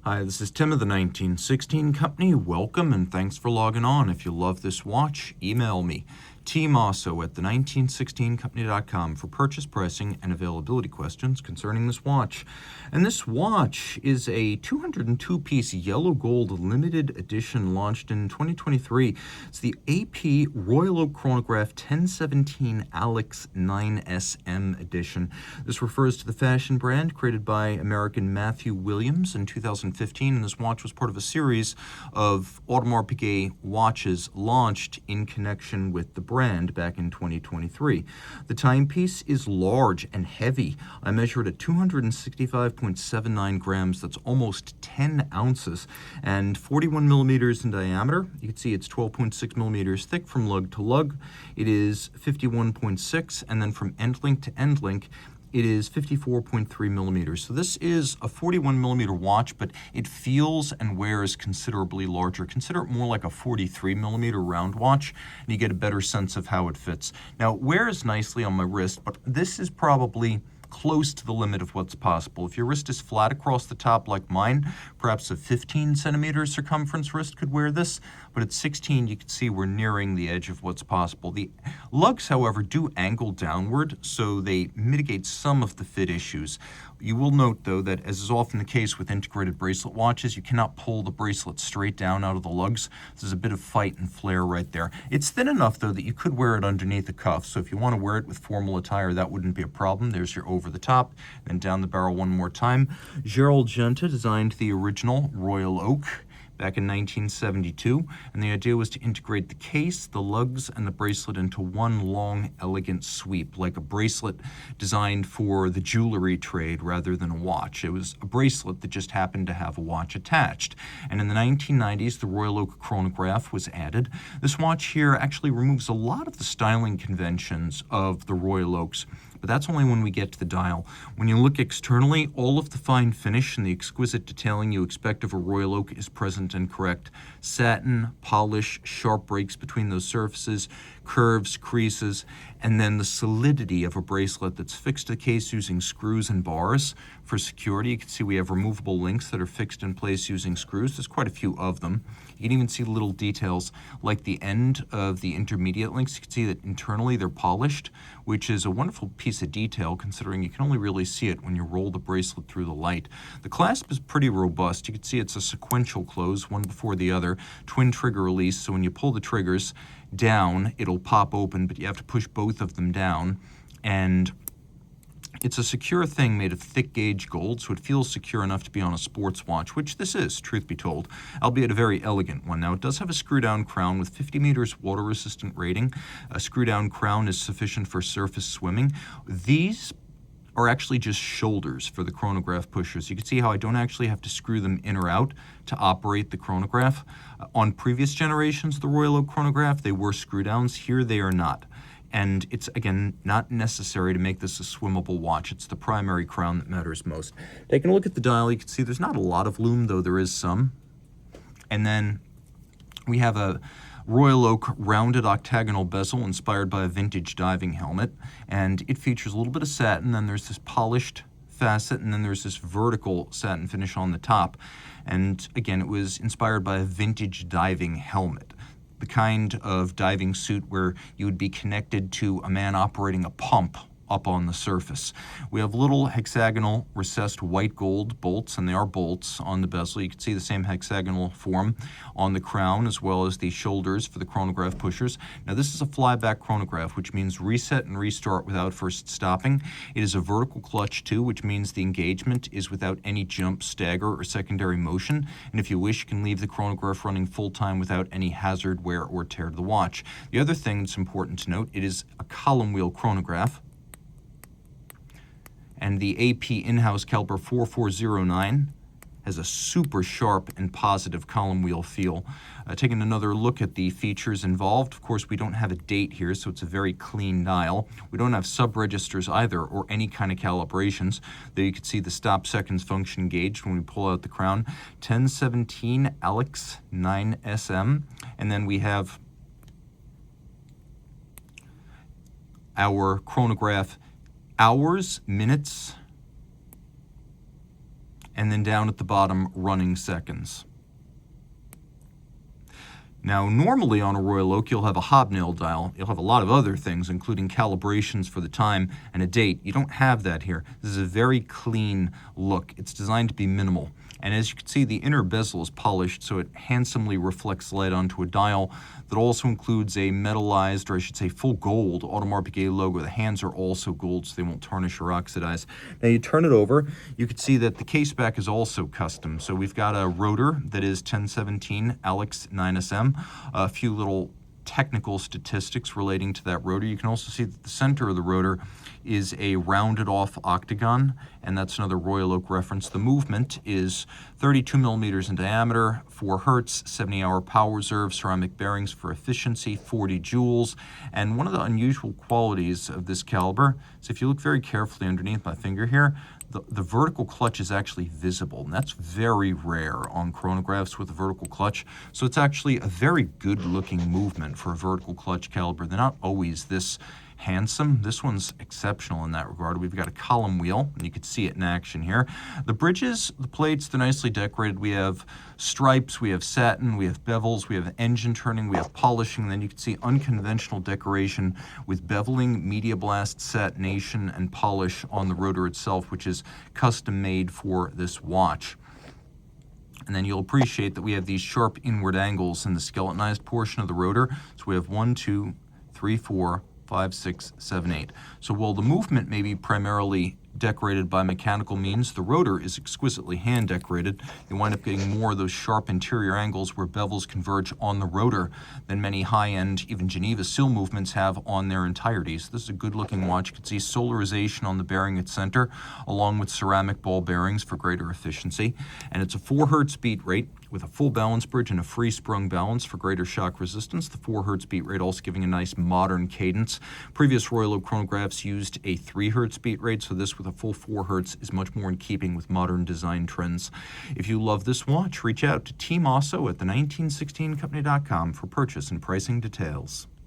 Hi, this is Tim of the 1916 Company. Welcome and thanks for logging on. If you love this watch, email me, Team Mosso at the1916company.com for purchase, pricing, and availability questions concerning this watch. And this watch is a 202-piece yellow gold limited edition launched in 2023. It's the AP Royal Oak Chronograph 1017 ALYX 9SM edition. This refers to the fashion brand created by American Matthew Williams in 2015, and this watch was part of a series of Audemars Piguet watches launched in connection with the brand back in 2023. The timepiece is large and heavy. I measured at 265.79 grams. That's almost 10 ounces and 41 millimeters in diameter. You can see it's 12.6 millimeters thick from lug to lug. It is 51.6, and then from end link to end link, it is 54.3 millimeters. So this is a 41 millimeter watch, but it feels and wears considerably larger. Consider it more like a 43 millimeter round watch, and you get a better sense of how it fits. Now, it wears nicely on my wrist, but this is probably close to the limit of what's possible. If your wrist is flat across the top like mine, perhaps a 15 centimeter circumference wrist could wear this, but at 16 you can see we're nearing the edge of what's possible. The lugs, however, do angle downward, so they mitigate some of the fit issues. You will note, though, that as is often the case with integrated bracelet watches, you cannot pull the bracelet straight down out of the lugs. There's a bit of fight and flare right there. It's thin enough, though, that you could wear it underneath the cuff, so if you want to wear it with formal attire, that wouldn't be a problem. There's your over the top, and down the barrel one more time. Gerald Genta designed the original Royal Oak back in 1972, and the idea was to integrate the case, the lugs, and the bracelet into one long, elegant sweep, like a bracelet designed for the jewelry trade rather than a watch. It was a bracelet that just happened to have a watch attached. And in the 1990s, the Royal Oak chronograph was added. This watch here actually removes a lot of the styling conventions of the Royal Oaks, but that's only when we get to the dial. When you look externally, all of the fine finish and the exquisite detailing you expect of a Royal Oak is present and correct. Satin, polish, sharp breaks between those surfaces, curves, creases, and then the solidity of a bracelet that's fixed to the case using screws and bars for security. You can see we have removable links that are fixed in place using screws. There's quite a few of them. You can even see little details like the end of the intermediate links. You can see that internally they're polished, which is a wonderful piece of detail considering you can only really see it when you roll the bracelet through the light. The clasp is pretty robust. You can see it's a sequential close, one before the other, twin trigger release, so when you pull the triggers down, it'll pop open, but you have to push both of them down, and it's a secure thing made of thick gauge gold, so it feels secure enough to be on a sports watch, which this is, truth be told, albeit a very elegant one. Now, it does have a screw-down crown with 50 meters water-resistant rating. A screw-down crown is sufficient for surface swimming. These are actually just shoulders for the chronograph pushers. You can see how I don't actually have to screw them in or out to operate the chronograph. On previous generations of the Royal Oak chronograph, they were screw-downs. Here they are not. And it's, again, not necessary to make this a swimmable watch. It's the primary crown that matters most. Taking a look at the dial, you can see there's not a lot of lume, though there is some. And then we have a Royal Oak rounded octagonal bezel inspired by a vintage diving helmet. And it features a little bit of satin, then there's this polished facet, and then there's this vertical satin finish on the top. And again, it was inspired by a vintage diving helmet, the kind of diving suit where you would be connected to a man operating a pump up on the surface. We have little hexagonal recessed white gold bolts, and they are bolts on the bezel. You can see the same hexagonal form on the crown as well as the shoulders for the chronograph pushers. Now, this is a flyback chronograph, which means reset and restart without first stopping. It is a vertical clutch too, which means the engagement is without any jump, stagger, or secondary motion. And if you wish, you can leave the chronograph running full time without any hazard, wear, or tear to the watch. The other thing that's important to note, it is a column wheel chronograph, and the AP in-house caliper 4409 has a super sharp and positive column wheel feel. Taking another look at the features involved, of course, we don't have a date here, so it's a very clean dial. We don't have sub-registers either, or any kind of calibrations. There you can see the stop seconds function engaged when we pull out the crown. 1017 ALYX 9SM, and then we have our chronograph hours, minutes, and then down at the bottom, running seconds. Now, normally on a Royal Oak, you'll have a hobnail dial. You'll have a lot of other things, including calibrations for the time and a date. You don't have that here. This is a very clean look. It's designed to be minimal. And as you can see, the inner bezel is polished, so it handsomely reflects light onto a dial that also includes a metallized, or I should say full gold, Audemars Piguet logo. The hands are also gold, so they won't tarnish or oxidize. Now you turn it over, you can see that the case back is also custom. So we've got a rotor that is 1017 ALYX 9SM, a few little technical statistics relating to that rotor. You can also see that the center of the rotor is a rounded off octagon, and that's another Royal Oak reference. The movement is 32 millimeters in diameter, 4 hertz, 70-hour power reserve, ceramic bearings for efficiency, 40 joules. And one of the unusual qualities of this caliber is if you look very carefully underneath my finger here, the vertical clutch is actually visible, and that's very rare on chronographs with a vertical clutch. So it's actually a very good-looking movement for a vertical clutch caliber. They're not always this handsome. This one's exceptional in that regard. We've got a column wheel, and you can see it in action here. The bridges, the plates, they're nicely decorated. We have stripes, we have satin, we have bevels, we have engine turning, we have polishing. Then you can see unconventional decoration with beveling, media blast, satination, and polish on the rotor itself, which is custom made for this watch. And then you'll appreciate that we have these sharp inward angles in the skeletonized portion of the rotor. So we have 1, 2, 3, 4, 5, 6, 7, 8. So while the movement may be primarily decorated by mechanical means, the rotor is exquisitely hand decorated. You wind up getting more of those sharp interior angles where bevels converge on the rotor than many high-end, even Geneva sill movements have on their entirety. So this is a good-looking watch. You can see solarization on the bearing at center, along with ceramic ball bearings for greater efficiency. And it's a 4 hertz beat rate with a full balance bridge and a free sprung balance for greater shock resistance. The 4 hertz beat rate also giving a nice modern cadence. Previous Royal Oak chronographs used a 3 hertz beat rate, so this with a full 4 hertz is much more in keeping with modern design trends. If you love this watch, reach out to Team Mosso at the 1916company.com for purchase and pricing details.